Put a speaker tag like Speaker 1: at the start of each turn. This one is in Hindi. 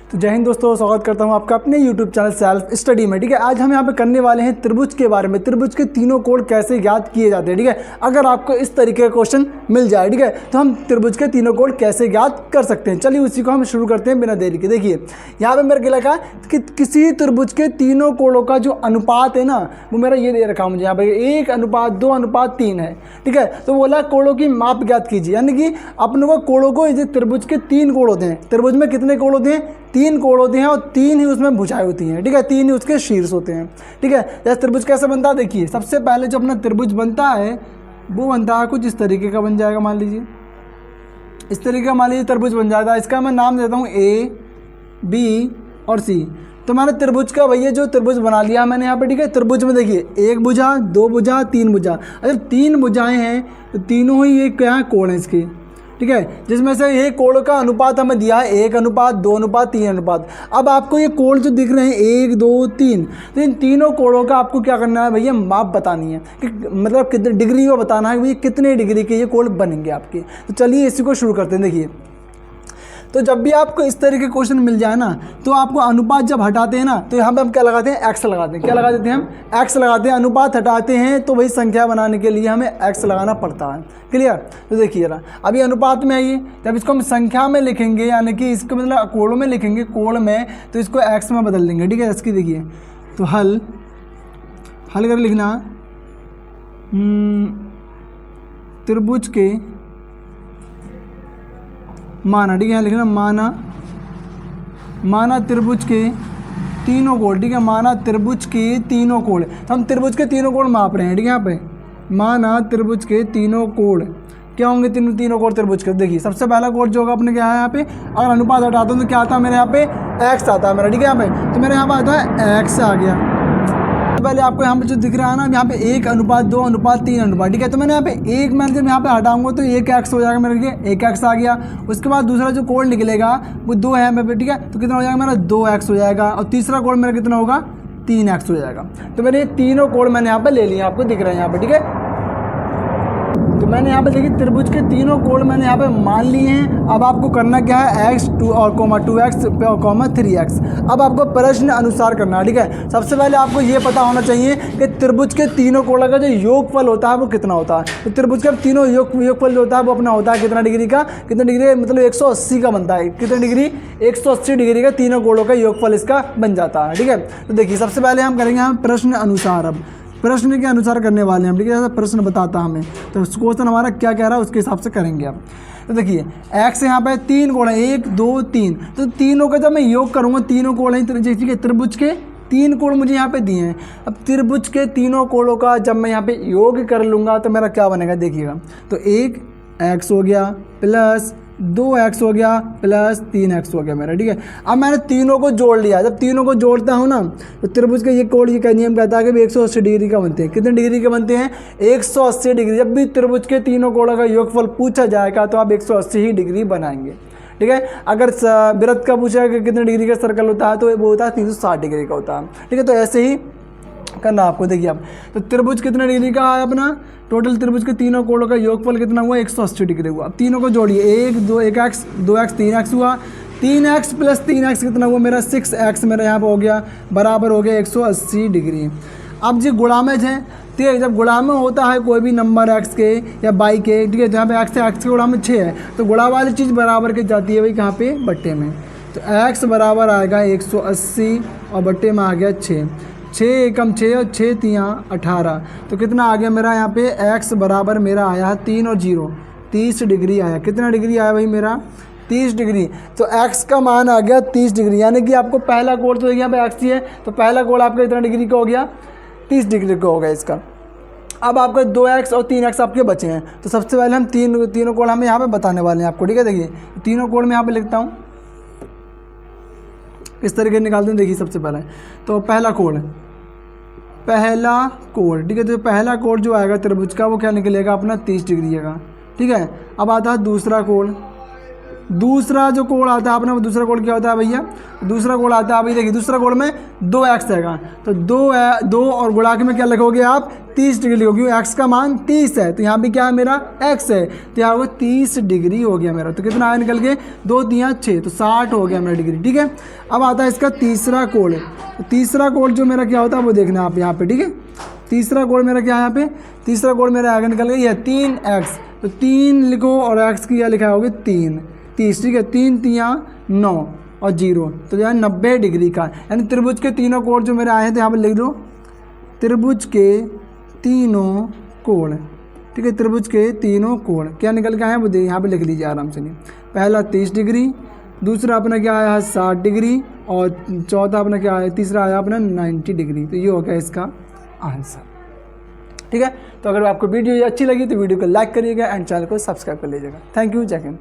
Speaker 1: तो जय हिंद दोस्तों, स्वागत करता हूं आपका अपने YouTube चैनल सेल्फ स्टडी में। ठीक है, आज हम यहां पे करने वाले हैं त्रिभुज के बारे में। त्रिभुज के तीनों कोण कैसे ज्ञात किए जाते हैं। ठीक है, अगर आपको इस तरीके का क्वेश्चन मिल जाए, ठीक है, तो हम त्रिभुज के तीनों कोण कैसे ज्ञात कर सकते हैं। चलिए उसी को हम शुरू करते हैं बिना देरी के। देखिए यहाँ पे मेरे को लिखा है कि किसी त्रिभुज के तीनों कोणों का जो अनुपात है ना, वो मेरा ये दे रखा मुझे यहाँ पे 1:2:3 है। ठीक है, तो बोला कोणों की माप ज्ञात कीजिए, यानी कि अपनों को कोणों को त्रिभुज के 3 कोण होते हैं। त्रिभुज में कितने कोण होते हैं? 3 कोण होते हैं और 3 ही उसमें भुजाएं होती हैं। ठीक है, 3 ही उसके शीर्ष होते हैं। ठीक है, जैसे त्रिभुज कैसे बनता है, देखिए सबसे पहले जो अपना त्रिभुज बनता है वो बनता है कुछ इस तरीके का बन जाएगा। मान लीजिए इस तरीके का मान लीजिए त्रिभुज बन जाता है। इसका मैं नाम देता हूँ A, B और C। तो मैंने त्रिभुज का भैया जो त्रिभुज बना लिया मैंने यहाँ पे। ठीक है, त्रिभुज में देखिए 1 भुजा, 2 भुजा, 3 भुजा। अगर 3 भुजाएं हैं तो तीनों ही ये क्या कोण है इसके। ठीक है, जिसमें से ये कोण का अनुपात हमें दिया है 1:2:3। अब आपको ये कोण जो दिख रहे हैं 1, 2, 3, तो इन तीनों कोणों का आपको क्या करना है भैया, माप बतानी है कि मतलब कितने डिग्री में बताना है भैया, कितने डिग्री के ये कोण बनेंगे आपके। तो चलिए इसी को शुरू करते हैं। देखिए तो जब भी आपको इस तरह के क्वेश्चन मिल जाए ना, तो आपको अनुपात जब हटाते हैं ना, तो यहाँ पे हम क्या लगाते हैं, एक्स लगाते हैं। क्या लगा देते हैं हम? एक्स लगाते हैं। अनुपात हटाते हैं तो वही संख्या बनाने के लिए हमें एक्स लगाना पड़ता है। क्लियर? तो देखिए जरा, अभी अनुपात में आइए, जब इसको हम संख्या में लिखेंगे यानी कि इसको मतलब कोणों में लिखेंगे, कोण में, तो इसको एक्स में बदल देंगे। ठीक है, इसकी देखिए तो हल कर लिखना त्रिभुज के माना। ठीक है, यहाँ लिखना माना त्रिभुज के तीनों कोण। ठीक है, माना त्रिभुज के तीनों कोण। तो हम त्रिभुज के तीनों कोण माप रहे हैं। ठीक है, यहाँ पे माना त्रिभुज के तीनों कोण क्या होंगे, तीनों कोण त्रिभुज के। देखिए सबसे पहला कोण जो होगा अपने क्या है यहाँ पे, अगर अनुपात हटाता हूँ तो क्या आता है मेरे यहाँ पे, एक्स आता है मेरा। ठीक है, यहाँ पे तो मेरे यहाँ पे आता है एक्स आ गया। तो पहले आपको यहाँ पे जो दिख रहा है ना, यहाँ पे 1:2:3। ठीक है, तो मैंने यहाँ पे एक मैं जब यहाँ पे हटाऊंगा तो 1x हो जाएगा मेरे लिए, 1x आ गया। उसके बाद दूसरा जो कोण निकलेगा वो 2 है मेरे पे। ठीक है, तो कितना हो जाएगा मेरा, 2x हो जाएगा। और तीसरा कोण मेरा कितना होगा, 3x हो जाएगा। तो मेरे तीनों कोण मैंने यहाँ पे ले लिए, आपको दिख रहे हैं यहाँ पे। ठीक है, तो मैंने यहाँ पे देखिए त्रिभुज के तीनों कोण मैंने यहाँ पे मान लिए हैं। अब आपको करना क्या है, x 2 और 2x 3x। अब आपको प्रश्न अनुसार करना है। ठीक है, सबसे पहले आपको ये पता होना चाहिए कि त्रिभुज के तीनों कोणों का जो योगफल होता है वो कितना होता है। तो त्रिभुज का तीनों योगफल जो होता है वो अपना होता है कितना डिग्री का, कितना डिग्री मतलब 180 का बनता है। कितना डिग्री, 180 डिग्री का तीनों कोणों का योगफल इसका बन जाता है। ठीक है, तो देखिए सबसे पहले हम करेंगे हम प्रश्न अनुसार। अब प्रश्न के अनुसार करने वाले हैं हम। ठीक है, जैसा प्रश्न बताता हमें तो क्वेश्चन हमारा क्या कह रहा है उसके हिसाब से करेंगे अब। तो देखिए एक्स यहाँ पे 3 कोण है, 1, 2, 3। तो तीनों का जब मैं योग करूँगा, तीनों कोण हैं, ठीक है, त्रिभुज के 3 कोण मुझे यहाँ पे दिए हैं। अब त्रिभुज के तीनों कोणों का जब मैं यहाँ पे योग कर लूँगा तो मेरा क्या बनेगा, देखिएगा। तो 1x हो गया प्लस 2x हो गया प्लस 3x हो गया मेरा। ठीक है, अब मैंने तीनों को जोड़ लिया। जब तीनों को जोड़ता हूँ ना, तो त्रिभुज का ये कोण ये नियम कहता है कि 180 डिग्री का बनते हैं। कितने डिग्री के बनते हैं, 180 डिग्री। जब भी त्रिभुज के तीनों कोणों का योगफल पूछा जाएगा तो आप 180 ही डिग्री बनाएंगे। ठीक है, अगर वृत्त का पूछा कि कितने डिग्री का सर्कल होता है तो वो होता है 360 डिग्री का होता है। ठीक है, तो ऐसे ही करना आपको। देखिए अब तो त्रिभुज कितने डिग्री का है अपना, टोटल त्रिभुज के तीनों कोणों का योगफल कितना हुआ, 180 डिग्री हुआ। अब तीनों को जोड़िए, 1x 2x 3x हुआ, 3x प्लस 3x कितना हुआ मेरा, 6x मेरा यहाँ पे हो गया, बराबर हो गया 180 डिग्री। अब जी गुणामेज है, ठीक है, जब गुणा में होता है कोई भी नंबर x के या y के, ठीक है, जहाँ पे x है, x के गुणा में 6 है, तो गुणा वाली चीज़ बराबर के जाती है भाई कहाँ पे, बट्टे में। तो x बराबर आएगा 180 और बट्टे में आ गया 6। 6 एकम 6 और 6 3 18। तो कितना आ गया मेरा यहाँ पे, x बराबर मेरा आया 3 और 0 30 डिग्री आया। कितना डिग्री आया भाई मेरा, 30 डिग्री। तो x का मान आ गया 30 डिग्री, यानी कि आपको पहला कोण तो यहाँ पे x ही है, तो पहला कोण आपका इतना डिग्री का हो गया, 30 डिग्री का हो गया इसका। अब आपके 2x और 3x आपके बचे हैं। तो सबसे पहले हम तीनों कोण हमें यहाँ पे बताने वाले हैं आपको। ठीक है, देखिए तीनों कोण मैं यहाँ पे लिखता हूँ, इस तरीके निकालते हैं। देखिए सबसे पहले तो पहला कोण, ठीक है, तो पहला कोण जो आएगा त्रिभुज का वो क्या निकलेगा अपना, 30 डिग्री का। ठीक है, अब आता है दूसरा कोण, दूसरा जो कोण आता है अपना, वो दूसरा कोण क्या होता है भैया, दूसरा कोण आता है भाई, देखिए दूसरा कोण में 2x रहेगा, तो 2 और गुणा के में क्या लिखोगे आप 30 डिग्री लिखोगे, x का मान 30 है, तो यहाँ पे क्या है मेरा x है, तो यहाँ होगा 30 डिग्री हो गया मेरा। तो कितना आया निकल के 2 3 6, तो 60 हो गया मेरा डिग्री। ठीक है, अब आता है इसका तीसरा कोण। तो तीसरा कोण जो मेरा क्या होता है वो देखना आप यहाँ पे। ठीक है, तीसरा कोण मेरा क्या है यहाँ पे, तीसरा कोण मेरा आगे निकल गया, ये 3x, तो 3 लिखो और x की क्या लिखा होगा 30। ठीक है, 3 3 9 और 0, तो जो है 90 डिग्री का, यानी त्रिभुज के तीनों कोण जो मेरे आए हैं, तो यहाँ पर लिख दो त्रिभुज के तीनों कोण। ठीक है, त्रिभुज के तीनों कोण क्या निकल के आए हैं वो यहाँ पे लिख लीजिए आराम से। नहीं, पहला 30 डिग्री, दूसरा अपना क्या आया है 60 डिग्री, और चौथा अपना क्या आया, तीसरा आया अपना 90 डिग्री। तो ये हो गया इसका आंसर। ठीक है, तो अगर आपको वीडियो ये अच्छी लगी तो वीडियो को लाइक करिएगा एंड चैनल को सब्सक्राइब कर लीजिएगा। थैंक यू, जय हिंद।